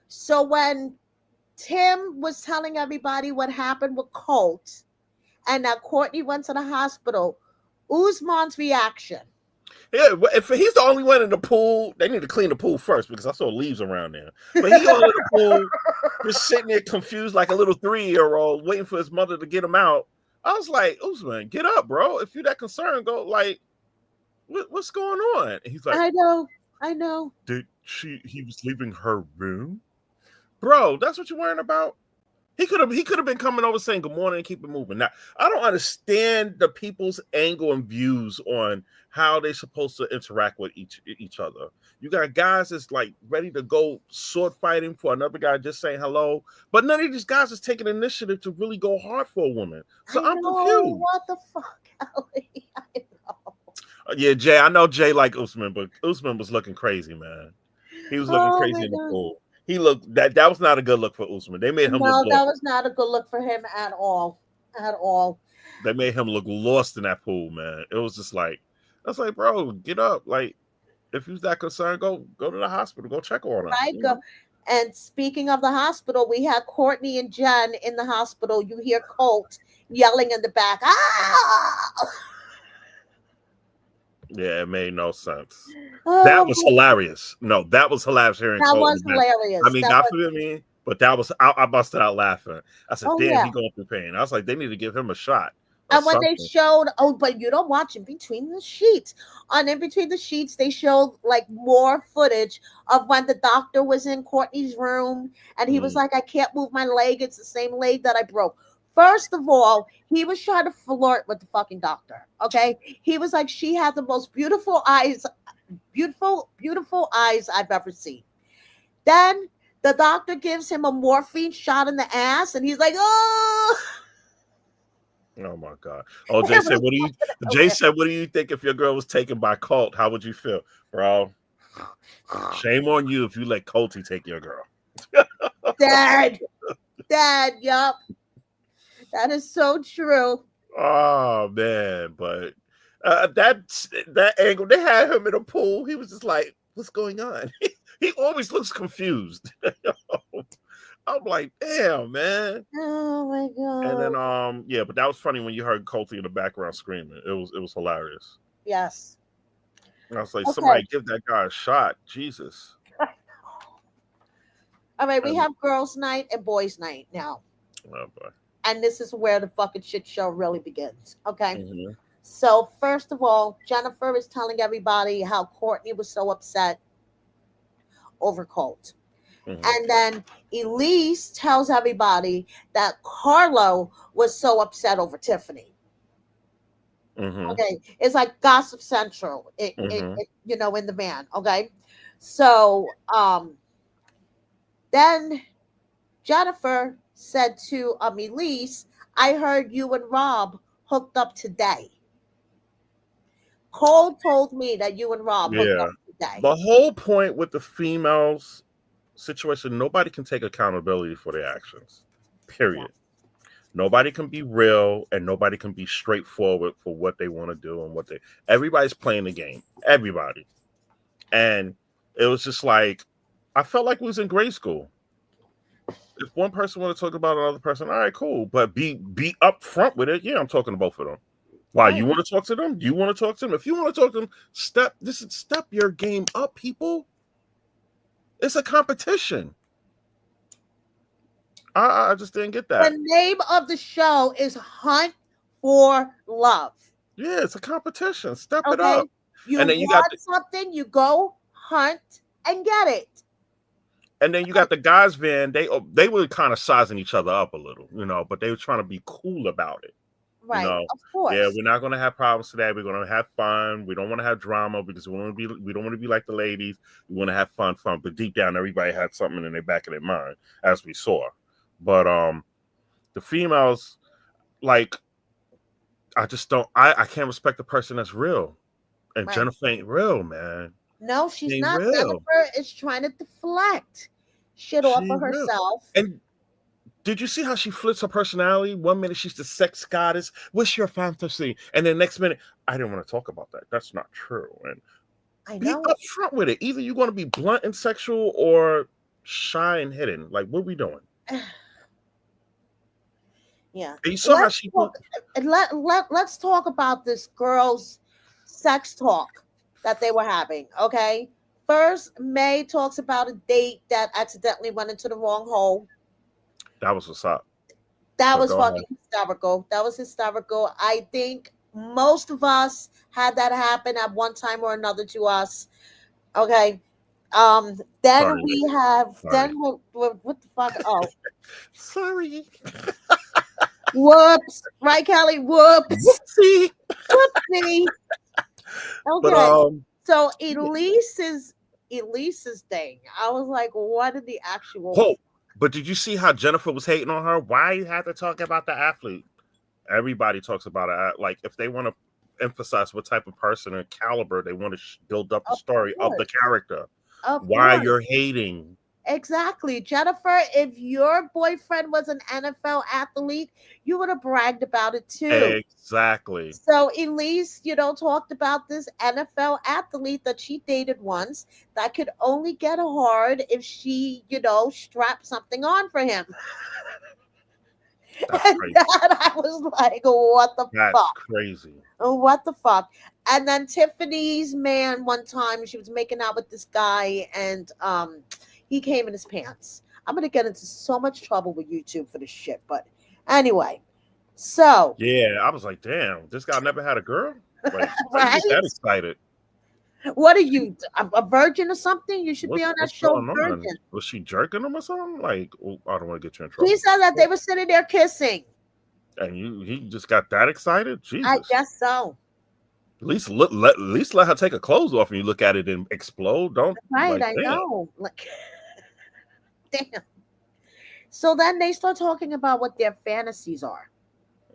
so when Tim was telling everybody what happened with Colt, and that Courtney went to the hospital, Usman's reaction. yeah, if he's the only one in the pool, they need to clean the pool first, because I saw leaves around there. But he's only in the pool, just sitting there confused like a little 3-year-old, waiting for his mother to get him out. I was like, Usman, get up, bro. If you're that concerned, go like, what's going on? And he's like, I know. He was leaving her room? Bro, that's what you're worrying about? He could have been coming over saying good morning and keep it moving. Now, I don't understand the people's angle and views on how they're supposed to interact with each other. You got guys that's like ready to go sword fighting for another guy just saying hello, but none of these guys is taking initiative to really go hard for a woman. So I'm confused. What the fuck, Ellie? I know. Yeah, Jay, I know Jay like Usman, but Usman was looking crazy, man. He was looking crazy in the pool. He looked that was not a good look for Usman. They made him look lost. That was not a good look for him at all. At all. They made him look lost in that pool, man. It was just like, I was like, bro, get up. Like, if you're that concerned, go to the hospital, go check on him. Right. And speaking of the hospital, we had Courtney and Jen in the hospital. You hear Colt yelling in the back. Ah! Yeah, it made no sense. That was hilarious. No, that was hilarious hearing that Colt. Was hilarious. I mean, God forgive me, but that was I busted out laughing. I said, damn, he going through pain. I was like, they need to give him a shot. And when they showed, but you don't watch In Between the Sheets. On In Between the Sheets, they showed like more footage of when the doctor was in Courtney's room, and he was like, I can't move my leg. It's the same leg that I broke. First of all, he was trying to flirt with the fucking doctor. Okay. He was like, she had the most beautiful eyes I've ever seen. Then the doctor gives him a morphine shot in the ass, and he's like, oh. Oh my God. Oh, Jay said, what do you think if your girl was taken by Colt? How would you feel? Bro, shame on you if you let Colty take your girl. Dad, yup. That is so true. Oh man, but that angle they had him in a pool. He was just like, "What's going on?" He always looks confused. I'm like, "Damn, man." Oh my And god. then yeah, but that was funny when you heard Colty in the background screaming. It was hilarious. Yes. And I was like, Okay. somebody give that guy a shot. Jesus. All right, we And, have girls' night and boys' night now. oh boy. And this is where the fucking shit show really begins. Okay. Hmm. So first of all, Jennifer is telling everybody how Courtney was so upset over Colt. Hmm. And then Elise tells everybody that Carlo was so upset over Tiffany. Hmm. Okay. It's like Gossip Central, Hmm. in the van. Okay. So then Jennifer said to Elise, I heard you and Rob hooked up today. Cole told me that you and Rob hooked Yeah. up today. The whole point with the females situation, nobody can take accountability for their actions. Yeah. Period. Nobody can be real and nobody can be straightforward for what they want to do and everybody's playing the game. Everybody. And it was just like I felt like we was in grade school. If one person want to talk about another person, all right, cool. But be upfront with it. Yeah, I'm talking to both of them. Why Right. you want to talk to them? You want to talk to them? If you want to talk to them, step your game up, people. It's a competition. I just didn't get The that. name of the show is Hunt for Love. Yeah, it's a competition. Step it Okay. up. You And then you got want something, you go hunt and get it. the guys van. They were kind of sizing each other up a little, but they were trying to be cool about it. You Right. know, Of yeah, course. we're not going to have problems today. We're going to have fun. We don't want to have drama because we don't want to be like the ladies. We want to have fun. But deep down, everybody had something in their back of their mind, as we saw. But the females, like, I just don't. I can't respect the person that's real, and Right. Jennifer ain't real, man. No, She she's ain't not. real. Jennifer is trying to deflect shit She off of ain't real. herself. And did you see how she flips her personality? 1 minute she's the sex goddess. What's your fantasy? And then next minute, I didn't want to talk about that. That's not true. And I be know. upfront with it. Either you're going to be blunt and sexual or shy and hidden. Like, what are we doing? Yeah. And you saw how Let's she talk, let's talk about this girl's sex talk that they were having. Okay. First, May talks about a date that accidentally went into the wrong hole. that was what's up. That But was go ahead. fucking hysterical. That was hysterical. I think most of us had that happen at one time or another to us. Okay. Then Sorry, we lady. have Sorry. what the fuck? Oh, Sorry. whoops! Right, Kelly? Whoops! Whoopsie. Whoopsie! But Okay, so Elise's thing. I was like, what in the actual? oh, but did you see how Jennifer was hating on her? Why you have to talk about the athlete? Everybody talks about it. Like if they want to emphasize what type of person and caliber they want to build up the Of story of the course, character. of Why course. you're hating? Exactly. Jennifer, if your boyfriend was an NFL athlete, you would have bragged about it too. Exactly. So Elise, talked about this NFL athlete that she dated once that could only get hard if she, strapped something on for him. That's And crazy. that I was like, what the That's fuck? crazy. What the fuck? And then Tiffany's man, one time she was making out with this guy and he came in his pants. I'm gonna get into so much trouble with YouTube for this shit, but anyway. So Yeah, I was like, damn, this guy never had a girl. Like, how you right? get that excited? What are you, a virgin or something? You should be on that What's show going on? Virgin. Was she jerking him or something? Like, oh, I don't want to get you in He trouble. said that they were sitting there kissing. And he just got that excited? I Jesus. guess so. At least let her take her clothes off and you look at it and explode. Don't Right, like I damn. know. Like, damn. So then they start talking about what their fantasies are.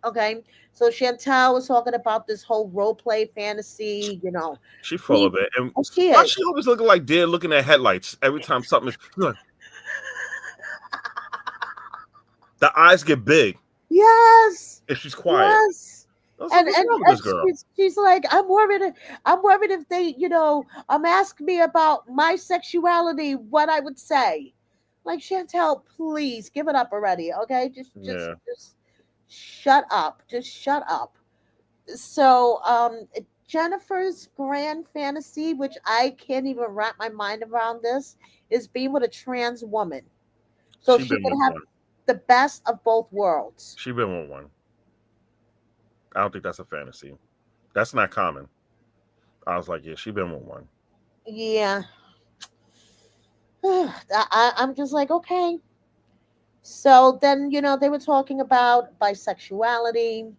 Okay. So Chantel was talking about this whole role play fantasy, She full He, of it. And she why is. she always looking like deer looking at headlights every time something is look, the eyes get big Yes. and she's quiet. Yes. I was like, what's wrong with And this girl? she's like, I'm worried if they, ask me about my sexuality, what I would say. Like, Chantel, please give it up already, okay? Yeah. Just shut up. Just shut up. So, Jennifer's grand fantasy, which I can't even wrap my mind around this, is being with a trans woman. So She she been could with have one. the best of both worlds. She been with one. I don't think that's a fantasy. That's not common. I was like, yeah, she been with one. Yeah. I'm just like, okay. So then, they were talking about bisexuality,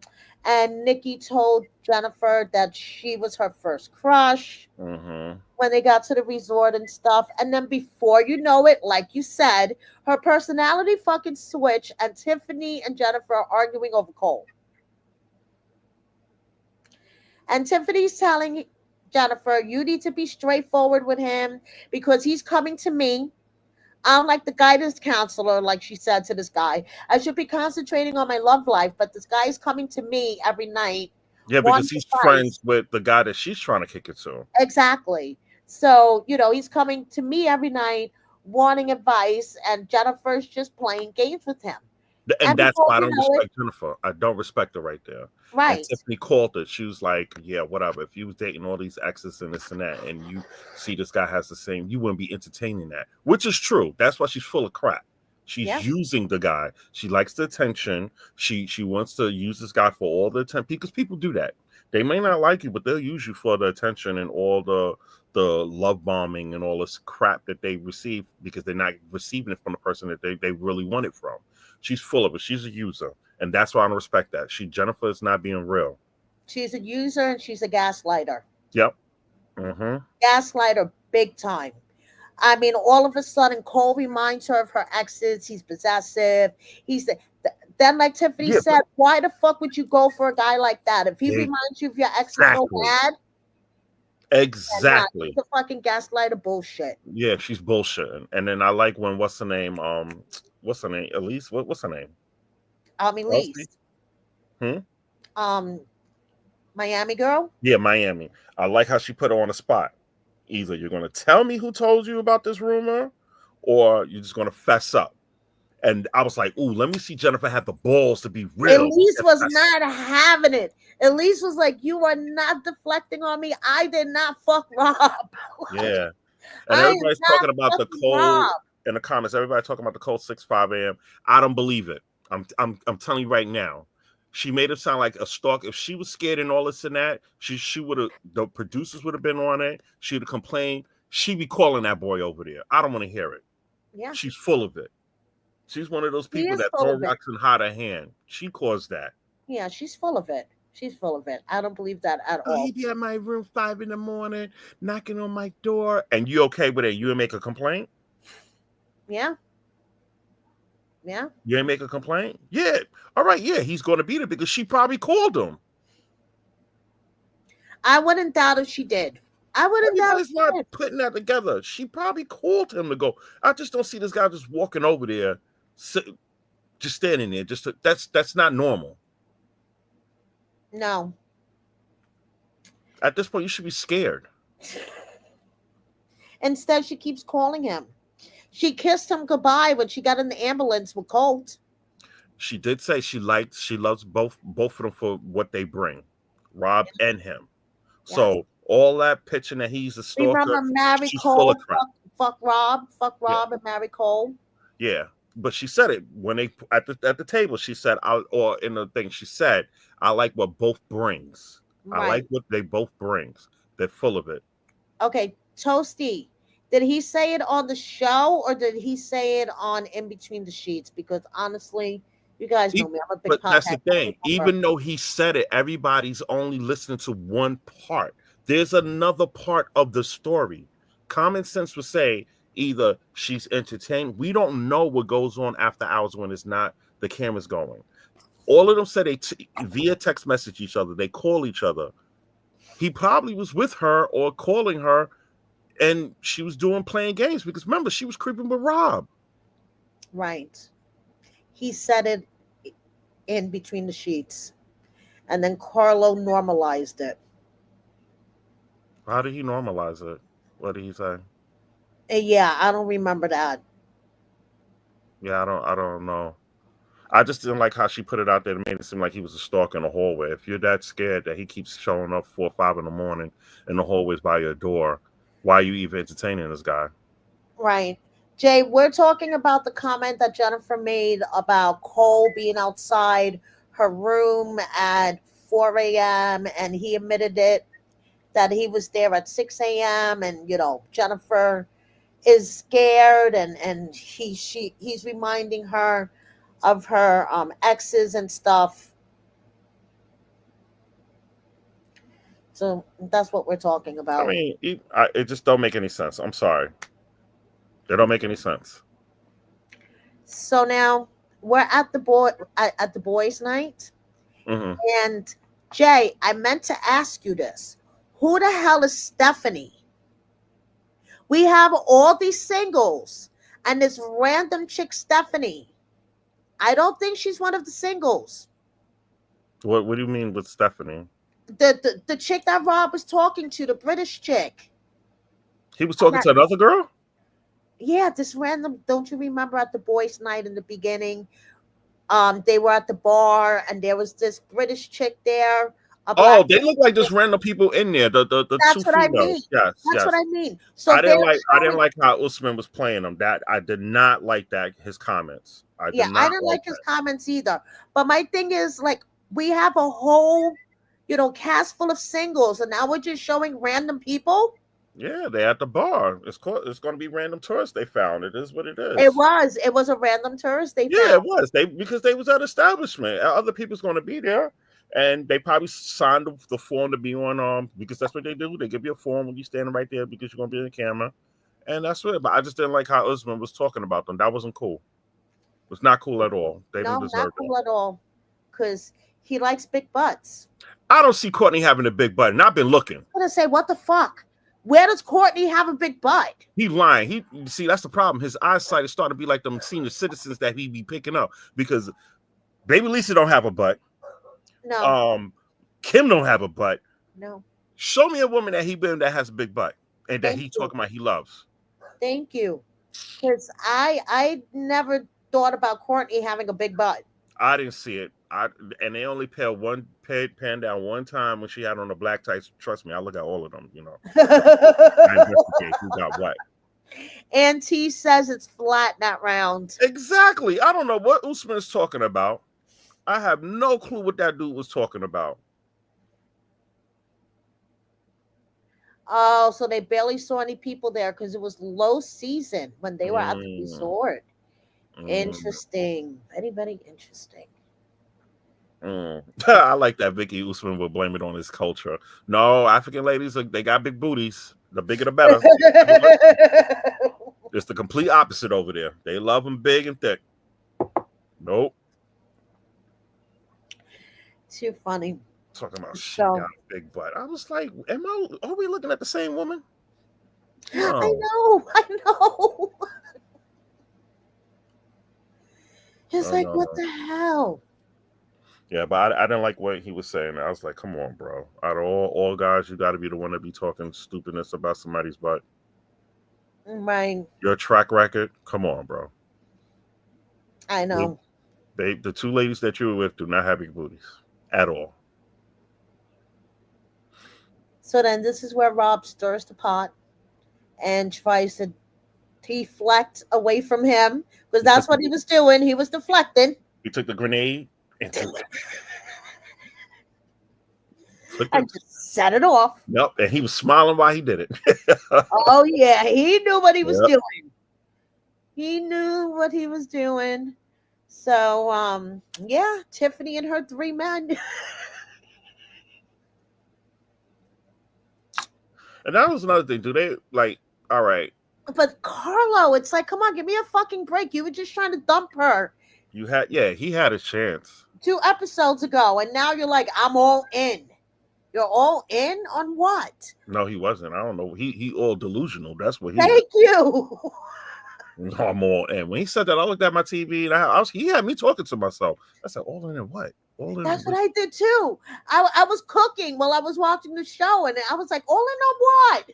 and Nikki told Jennifer that she was her first crush Mm-hmm. when they got to the resort and stuff. And then before you know it, like you said, her personality fucking switch, and Tiffany and Jennifer are arguing over Cole. And Tiffany's telling Jennifer, you need to be straightforward with him because he's coming to me. I'm like the guidance counselor, like she said to this guy. I should be concentrating on my love life, but this guy is coming to me every night Yeah, wanting because he's advice. friends with the guy that she's trying to kick it to. Exactly. So, he's coming to me every night wanting advice, and Jennifer's just playing games with him. And And that's before why I you don't know it, respect Jennifer. I don't respect her right there. And right. Tiffany called her. She was like, yeah, whatever. If you was dating all these exes and this and that, and you see this guy has the same, you wouldn't be entertaining that. Which is true. That's why she's full of crap. Yeah. She's using the guy. She likes the attention. She wants to use this guy for all the attention because people do that. They may not like you, but they'll use you for the attention and all the love bombing and all this crap that they receive because they're not receiving it from the person that they really want it from. She's full of it. She's a user. And that's why I don't respect that. Jennifer is not being real. She's a user and she's a gaslighter. Yep. Mm-hmm. Gaslighter big time. I mean, all of a sudden, Cole reminds her of her exes. He's possessive. He's then, like Tiffany Yeah, said, why the fuck would you go for a guy like that? If he but reminds you of your exes so exactly. bad, then nah, Exactly. he's a fucking gaslighter bullshit. Yeah, she's bullshitting. And then I like when what's her name? What's her name? Elise? What's her name? Elsie? Elise, Hmm? um, Miami girl. Yeah, Miami. I like how she put her on the spot. Either you're gonna tell me who told you about this rumor, or you're just gonna fess up. And I was like, ooh, let me see Jennifer have the balls to be real. Elise was not having it. Elise was like, "You are not deflecting on me. I did not fuck Rob. Yeah. And I am everybody's not talking about the fucking cold Rob." in the comments. Everybody talking about the cold 6-5 a.m. I don't believe it. I'm telling you right now. She made it sound like a stalk. If she was scared and all this and that, she would have. The producers would have been on it. She would have complained. She'd be calling that boy over there. I don't want to hear it. Yeah, She's full of it. She's one of those she people is that full throw of it. rocks and hide her hand. She caused that. Yeah, she's full of it. She's full of it. I don't believe that at Oh, all. he'd be at my room 5 a.m, knocking on my door. And you okay with it? You ain't make a complaint? Yeah. Yeah. You ain't make a complaint? Yeah. All right. Yeah, he's going to be there because she probably called him. I wouldn't doubt if she did. I wouldn't doubt if Everybody's she not did. putting that together. She probably called him to go. I just don't see this guy just walking over there, just standing there. That's not normal. No. At this point, you should be scared. Instead, she keeps calling him. She kissed him goodbye when she got in the ambulance with Colt. She did say she loves both of them for what they bring, Rob and him. Yes. So all that pitching that he's a stalker, Remember, marry she's full of Cole, crap. fuck Rob, Yeah. and marry Cole. Yeah, but she said it when they at the table. She said, or in the thing, she said, "I like what both brings. I Right. like what they both brings. They're full of it." Okay, Toasty. Did he say it on the show or did he say it on In Between the Sheets? Because honestly, you guys know me. I'm a big But that's the podcast. thing. Even though he said it, everybody's only listening to one part. There's another part of the story. Common sense would say either she's entertained. We don't know what goes on after hours when it's not the camera's going. All of them said they via text message each other. They call each other. He probably was with her or calling her, and she was playing games because remember she was creeping with Rob. Right. He said it in Between the Sheets. and then Carlo normalized it. How did he normalize it? What did he say? And yeah, I don't remember that. Yeah, I don't know. I just didn't like how she put it out there. It made it seem like he was a stalker in the hallway. If you're that scared that he keeps showing up 4 or 5 in the morning in the hallways by your door, why are you even entertaining this guy? Right. Jay, we're talking about the comment that Jennifer made about Cole being outside her room at 4 a.m. and he admitted it that he was there at 6 a.m. and Jennifer is scared and he's reminding her of her exes and stuff. So that's what we're talking I about. mean, it just don't make any sense. I'm sorry. It don't make any sense. So now we're at the boys' night. Hmm. And Jay, I meant to ask you this. Who the hell is Stephanie? We have all these singles and this random chick Stephanie. I don't think she's one of the singles. What do you mean with Stephanie? The chick that Rob was talking to, the British chick. He was talking to another girl? Yeah, this random. Don't you remember at the boys' night in the beginning? They were at the bar and there was this British chick there. A black Oh, they look like just random people in there. The two That's what I mean. females. Yes, That's yes. what I mean. So I they're didn't showing. like how Usman was playing them. That I did not like that his comments. I did Yeah, I not didn't like like his that. comments either. But my thing is, like, we have a whole, cast full of singles, and now we're just showing random people. Yeah, they at the bar. It's going to be random tourists they found. It is what it It is. was. It was a random tourist they Yeah, found. it was. Because they was at establishment. Other people's going to be there, and they probably signed the form to be on because that's what they do. They give you a form when you standing right there because you're going to be in the camera, and that's it. But I just didn't like how Usman was talking about them. That wasn't cool. It was not cool at all. They didn't No, not deserve that. cool at all. Because he likes big butts. I don't see Courtney having a big butt, and I've been looking. I'm gonna say, what the fuck? Where does Courtney have a big butt? He lying. You see, that's the problem. His eyesight is starting to be like them senior citizens that he be picking up because baby Lisa don't have a butt. No, Kim don't have a butt. no. Show me a woman that he been that has a big butt and that Thank he you. talking about he loves. Thank you. Because I never thought about Courtney having a big butt. I didn't see it. And they only pan down one time when she had on the black tights. Trust me, I look at all of them. I investigate who got what. And T says it's flat, not round. Exactly. I don't know what Usman is talking about. I have no clue what that dude was talking about. Oh, so they barely saw any people there because it was low season when they were at the resort. Interesting. Very, very interesting. I like that Vicky Usman will blame it on his culture. No, African ladies, they got big booties. The bigger the better. It's the complete opposite over there. They love them big and thick. Nope. Too funny. Talking about she So- got a big butt. I was like, are we looking at the same woman? I No. know. It's No, like, no, what no. the hell? Yeah, but I didn't like what he was saying. I was like, come on, bro. Out of all guys, you got to be the one to be talking stupidness about somebody's butt. Right. Your track record, come on, bro. I know. The two ladies that you were with do not have big booties at all. So then this is where Rob stirs the pot and tries to deflect away from him because that's what he was doing. He was deflecting. He took the grenade and threw it. And just set it off. Yep, and he was smiling while he did it. Oh, yeah. He knew what he was Yep. doing. He knew what he was doing. So, yeah, Tiffany and her 3 men. And that was another thing. Do they like? All right, But Carlo, it's like, come on, give me a fucking break. You were just trying to dump her he had a chance. 2 episodes ago, and now you're like, I'm all in. You're all in on what? No, he wasn't. I don't know. He all delusional. That's what he. Thank you. No, I'm all in. When he said that, I looked at my TV and he had me talking to myself. I said, all in and what? All in That's what with I did too. I was cooking while I was watching the show, and I was like, all in on what?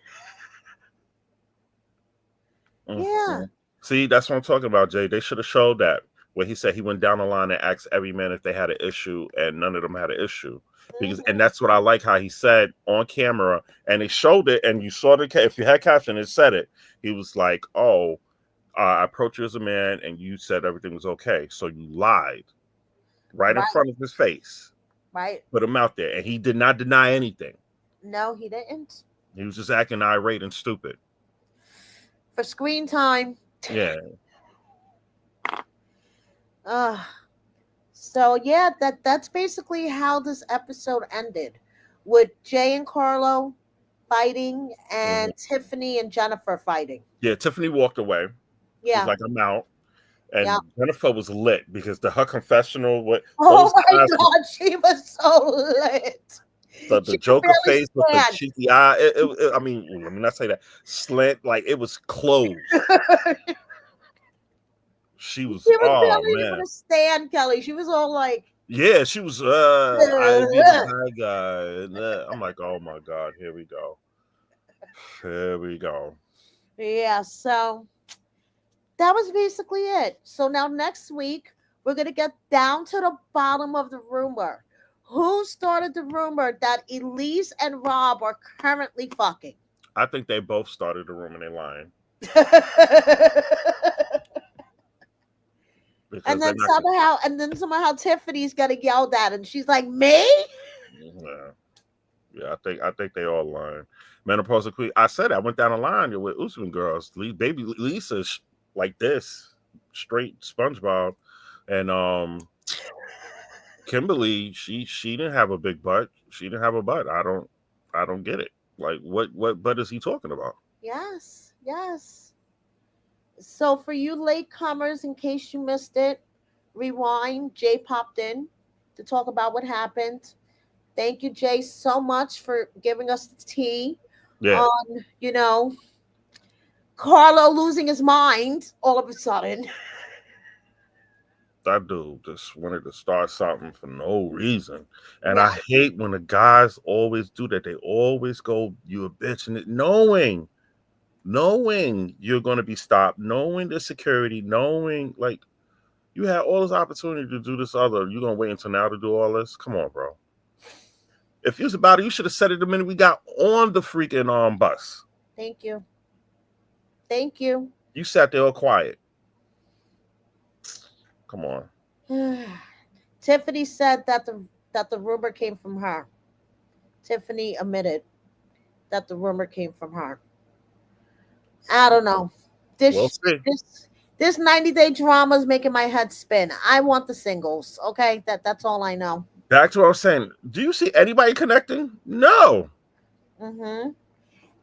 Yeah, mhm. See, that's what I'm talking about, Jay. They should have showed that where he said he went down the line and asked every man if they had an issue, and none of them had an issue. Because, and hmm that's what I like how he said on camera, and they showed it, and you saw the if you had caption, it said it. He was like, "Oh, I approached you as a man, and you said everything was okay, so you lied right in right, front of his face, right. put him out there, and he did not deny anything. No, he didn't. He was just acting irate and stupid. For screen time. Yeah, Uh, so yeah, that's basically how this episode ended, with Jay and Carlo fighting mhm. and Tiffany and Jennifer fighting. Yeah. Tiffany walked away. She's Yeah, like, "I'm out." yeah. And Jennifer was lit because her confessional, what Oh those my eyes, God, she was so lit. the She could Joker barely face with the stand. cheeky eye. I mean, let me not say that slant, like it was closed. She was, She was oh barely able man, to stand, Kelly. She was all like, yeah, she was. I be the high guy. And, I'm like, oh my god, here we go, here we go. yeah. So that was basically it. So now next week we're gonna get down to the bottom of the rumor. Who started the rumor that Elise and Rob are currently fucking? I think they both started the room and they lying and because they're then not. somehow, and then somehow Tiffany's getting yelled at, and she's like, "Me?" Yeah. Yeah, I think they all lying. Menopausal queen. I said I went down the line with Usman girls. Baby Lisa like this, straight SpongeBob, and Kimberly. She didn't have a big butt. She didn't have a butt. I don't get it. Like what butt is he talking about? Yes, yes. So for you latecomers, in case you missed it, rewind. Jay popped in to talk about what happened. Thank you, Jay, so much for giving us the tea Yeah, on, Carlo losing his mind all of a sudden. that dude just wanted to start something for no reason, and Yeah, I hate when the guys always do that. They always go, "You a bitch," and knowing you're going to be stopped, knowing the security, knowing like you had all this opportunity to do this other, you're going to wait until now to do all this? Come on, bro. If you was about it, you should have said it the minute we got on the freaking bus. thank you. Thank you. You sat there all quiet. Come on. Tiffany said that the rumor came from her. Tiffany admitted that the rumor came from her. I don't know. We'll This see. this this 90-day drama is making my head spin. I want the singles. Okay, that's all I know. Back to what I was saying. Do you see anybody connecting? No. Mm-hmm.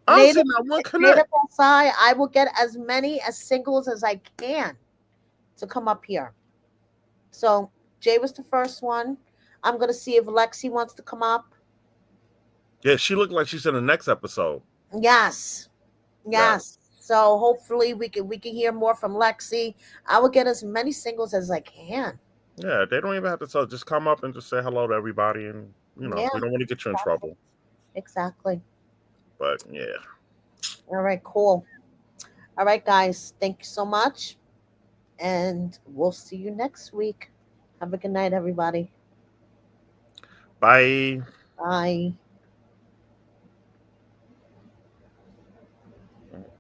I don't see Native not one Native connect. SI, I will get as many as singles as I can to come up here. So Jay was the first one. I'm gonna see if Lexi wants to come up. Yeah, she looked like she's in the next episode. Yes. Yeah. Yes. So hopefully we can hear more from Lexi. I will get as many singles as I can. Yeah, they don't even have to tell. Just come up and just say hello to everybody, and Yeah, we don't want to get you in trouble. exactly. But yeah, All right, cool. All right, guys. Thank you so much. And we'll see you next week. Have a good night, everybody. bye. Bye.